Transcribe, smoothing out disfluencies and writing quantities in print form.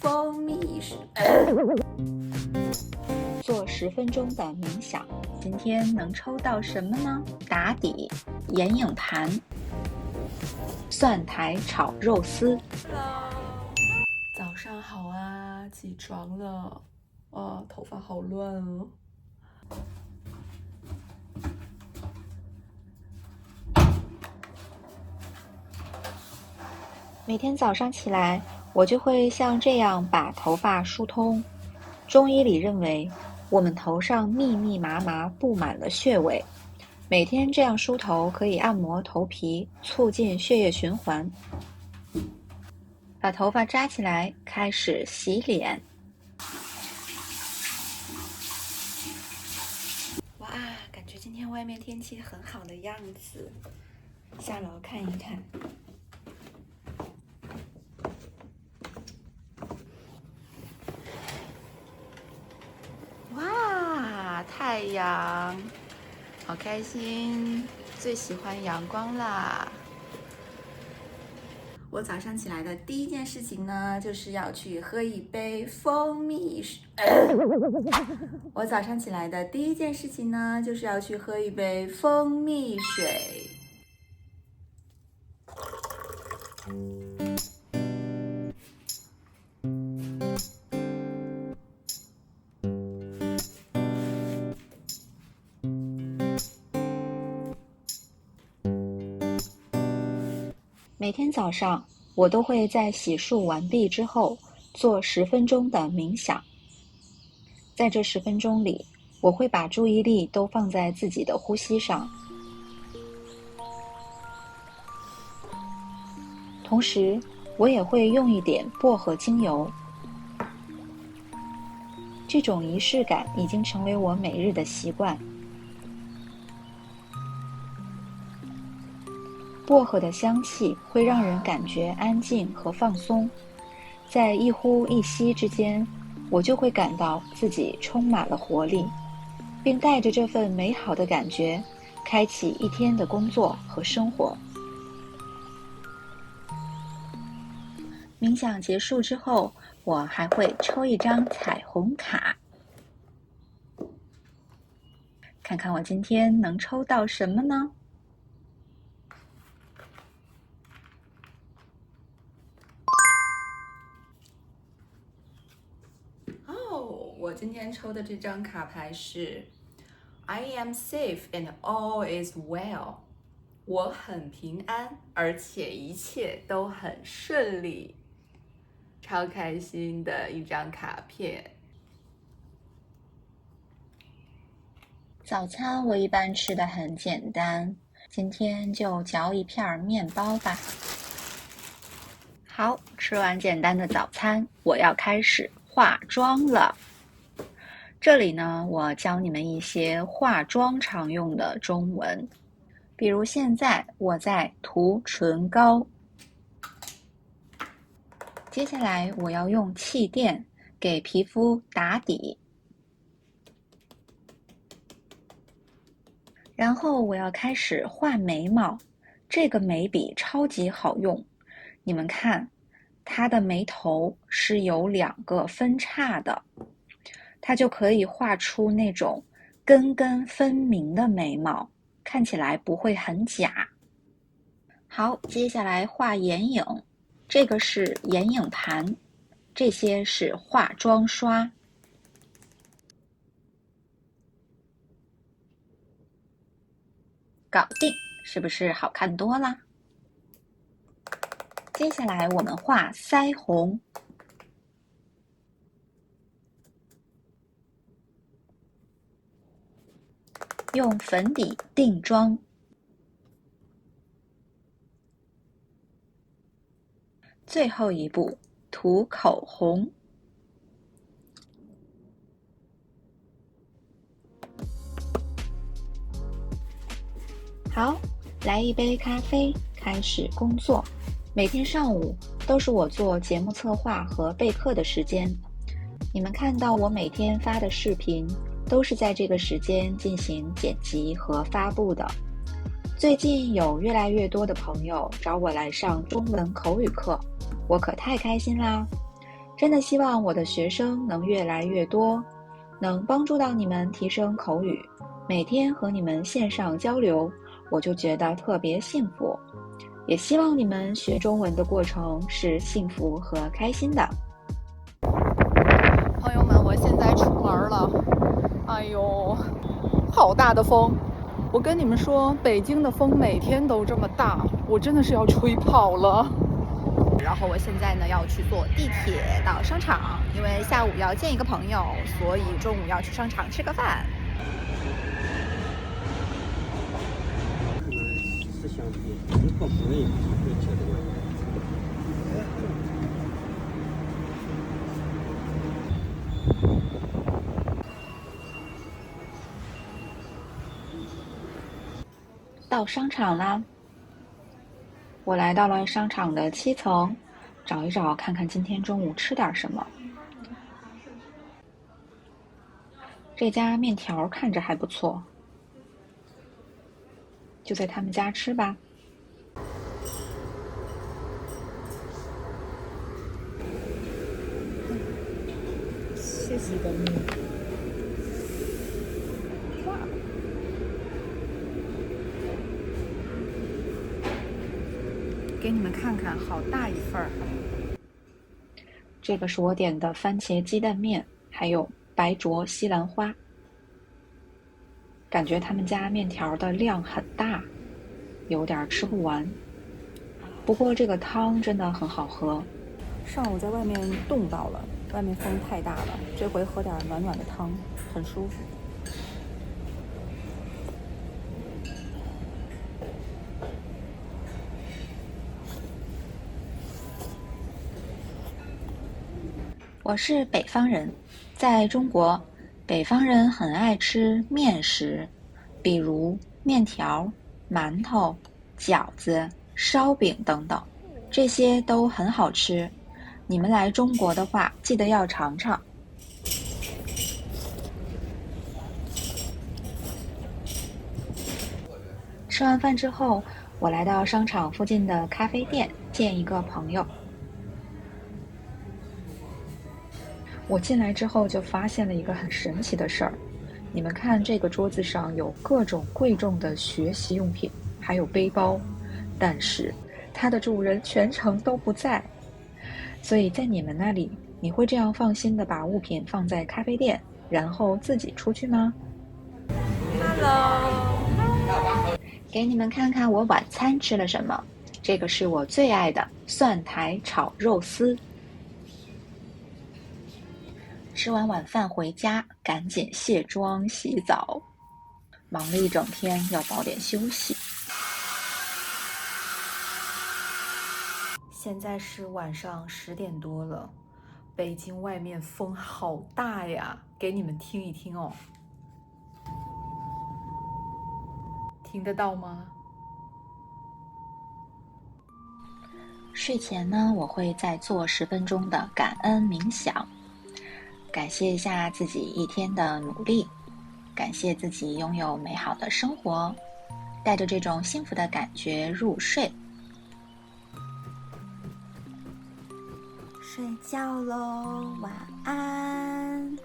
蜂蜜水。做10分钟的冥想，今天能抽到什么呢？打底眼影盘，蒜苔炒肉丝。早上好啊，起床了。头发好乱哦。每天早上起来，我就会像这样把头发梳通。中医里认为，我们头上密密麻麻布满了穴位，每天这样梳头可以按摩头皮，促进血液循环。把头发扎起来，开始洗脸。哇，感觉今天外面天气很好的样子，下楼看一看。哇，太阳，好开心，最喜欢阳光啦！我早上起来的第一件事情呢，就是要去喝一杯蜂蜜水。我早上起来的第一件事情呢，就是要去喝一杯蜂蜜水。每天早上，我都会在洗漱完毕之后做10分钟的冥想。在这10分钟里，我会把注意力都放在自己的呼吸上，同时我也会用一点薄荷精油。这种仪式感已经成为我每日的习惯。薄荷的香气会让人感觉安静和放松，在一呼一吸之间，我就会感到自己充满了活力，并带着这份美好的感觉，开启一天的工作和生活。冥想结束之后，我还会抽一张彩虹卡，看看我今天能抽到什么呢？我今天抽的这张卡牌是 I am safe and all is well。我很平安，而且一切都很顺利，超开心的一张卡片。早餐我一般吃的很简单，今天就嚼一片面包吧。好，吃完简单的早餐，我要开始化妆了。这里呢，我教你们一些化妆常用的中文，比如现在我在涂唇膏，接下来我要用气垫给皮肤打底，然后我要开始画眉毛，这个眉笔超级好用，你们看，它的眉头是有2个分叉的，它就可以画出那种根根分明的眉毛，看起来不会很假。好，接下来画眼影，这个是眼影盘，这些是化妆刷。搞定，是不是好看多啦？接下来我们画腮红。用粉底定妆，最后一步涂口红。好，来一杯咖啡，开始工作。每天上午都是我做节目策划和备课的时间，你们看到我每天发的视频都是在这个时间进行剪辑和发布的。最近有越来越多的朋友找我来上中文口语课，我可太开心啦！真的希望我的学生能越来越多，能帮助到你们提升口语。每天和你们线上交流，我就觉得特别幸福。也希望你们学中文的过程是幸福和开心的。朋友们，我现在出门了，哎呦，好大的风！我跟你们说，北京的风每天都这么大，我真的是要吹跑了。然后我现在呢要去坐地铁到商场，因为下午要见一个朋友，所以中午要去商场吃个饭。到商场啦！我来到了商场的7层，找一找看看今天中午吃点什么。这家面条看着还不错，就在他们家吃吧。谢谢的你。哇！给你们看看，好大一份儿。这个是我点的番茄鸡蛋面，还有白灼西兰花。感觉他们家面条的量很大，有点吃不完。不过这个汤真的很好喝。上午在外面冻到了，外面风太大了，这回喝点暖暖的汤，很舒服。我是北方人，在中国，北方人很爱吃面食，比如面条、馒头、饺子、烧饼等等，这些都很好吃。你们来中国的话，记得要尝尝。吃完饭之后，我来到商场附近的咖啡店见一个朋友。我进来之后就发现了一个很神奇的事儿，你们看这个桌子上有各种贵重的学习用品，还有背包，但是它的主人全程都不在。所以在你们那里，你会这样放心的把物品放在咖啡店，然后自己出去吗？ Hello， 给你们看看我晚餐吃了什么，这个是我最爱的蒜苔炒肉丝。吃完晚饭回家，赶紧卸妆洗澡，忙了一整天，要早点休息。现在是晚上10点多了，北京外面风好大呀，给你们听一听哦，听得到吗？睡前呢，我会再做10分钟的感恩冥想，感谢一下自己一天的努力，感谢自己拥有美好的生活，带着这种幸福的感觉入睡。睡觉喽，晚安。